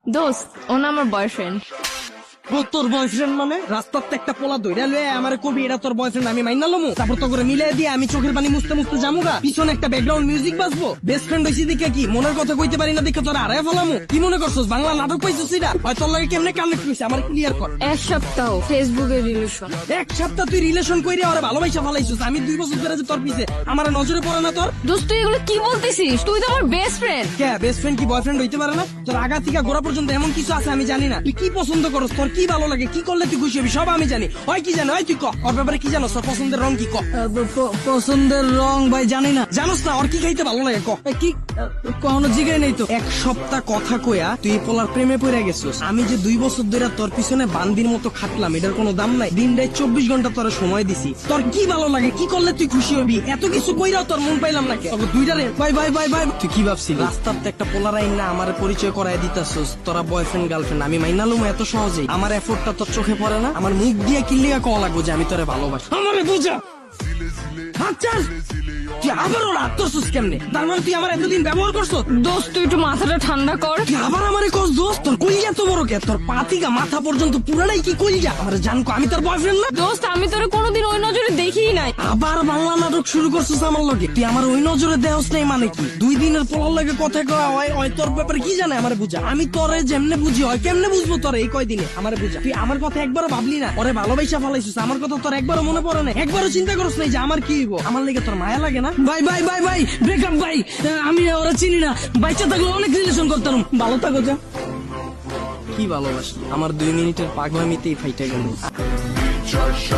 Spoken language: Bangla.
দোস্ত ও না আমার বয়ফ্রেন্ড। তোর বয়ফ্রেন্ড মানে রাস্তাতে একটা পোলা দইরা লয়ে আমার কবি এটা তোর বয়ফ্রেন্ড আমি মাইনা লমু তারপর তো করে মিলাই দিয়ে আমি চোখের পানি মুছতে মুছতে জামুগা পিছনে একটা ব্যাকগ্রাউন্ড মিউজিক বাজবো বেস্ট ফ্রেন্ড হইছি দেখে কি মনের কথা কইতে পারি না দেখে তোর আড়াই ফেলামু কি মনে করছস বাংলা নাটক পাইছস এটা হয় তোর লাগে কেমনে কানেক্ট হইছে আমার ক্লিয়ার কর। এক সপ্তাহ ফেসবুকে রিলেশন। এক সপ্তাহ তুই রিলেশন কইরে আর ভালোবাসা ফেলাইছস আমি 2 বছর ধরে যে তোর পিছে আমার নজরে পড়ে না তোর। দোস্ত তুই এগুলো কি বলতেছিস? তুই তো আমার বেস্ট ফ্রেন্ড। কে বেস্ট ফ্রেন্ড কি বয়ফ্রেন্ড হইতে পারে না? তোর আগা থেকে গোড়া পর্যন্ত এমন কিছু আছে আমি জানি না। তুই কি পছন্দ করস তোর কি ভালো লাগে কি করলে তুই খুশি হবি সব আমি জানি। হয় কি জানো হয় তুই ক ওর ব্যাপারে কি জানো তোর পছন্দের রং কি ক। পছন্দের রং ভাই জানি না। জানোস না ওর কি খাইতে ভালো লাগে ক কি কখনো জিগাই নাই তো। এক সপ্তাহ কথা কইয়া তুই পোলার প্রেমে পড়ে গেছিস। আমি যে 2 বছর ধরে তোর পিছনে বান্দির মতো খাটলাম এটার কোনো দাম নাই। দিনটায় 24 ঘন্টা তোর সময় দিছি। তোর কি ভালো লাগে কি করলে তুই খুশি হবি এত কিছু কইরাও তোর মন পাইলাম না। দুইটারে বাই বাই বাই বাই। তুই কি ভাবছিস রাস্তাতে একটা পোলার আইন না আমার পরিচয় করায় দিতাছস তোরা বয়ফ্রেন্ড গার্লফ্রেন্ড আমি মাইনালুম এত সহজেই? আমার এফোর্টটা তোর চোখে পড়ে না? আমার মুখ দিয়ে কিল্লিয়া কওয়া লাগবো যে আমি তোরে ভালোবাসি? আমারে বুঝা আচ্ছা তুই আবারও রাগ করছিস কেমনে? তার মানে তুই আমার এতদিন ব্যবহার করছো? দোস্ত তুই একটু মাথাটা ঠান্ডা কর। তুই আবার আমারে কস দোস্ত? তোর কইয়া তো বড় কে তোর পাতিকা মাথা পর্যন্ত পুরাটাই কি কইয়া আমার জানকো আমি তোর বয়ফ্রেন্ড না? দোস্ত আমি তোরে কোনোদিন ওই নজরে দেখিই নাই। আবার বাংলা নাটক শুরু করছিস আমার লগে। তুই আমার ওই নজরে দেহস নাই মানে কি? 2 দিনের পোলার লাগে কথা কওয়া হয় তোর ব্যাপারে কি জানে আমারে বুঝা? আমি তোরে যেমনে বুঝি হয় কেমনে বুঝবো তোরে এই কয়দিনে আমারে বুঝা? তুই আমার কথা একবারও ভাবলি না? ওরে ভালোবাসা ফেলাইছিস আমার কথা তোর একবারও মনে পড়ে না? একবারও চিন্তা করছ নাই যে আমার কি হইব? আমার লেগে তোর মায়া লাগে না? ভাই ভাই ভাই ভাই ব্রেকআপ ভাই আমি ওরা চিনি না বাচ্চা থাকলে অনেক রিলেশন করতাম ভালো থাকো যা। কি ভালোবাসি আমার 2 মিনিটের পাগলামিতেই ফাইটা গেল।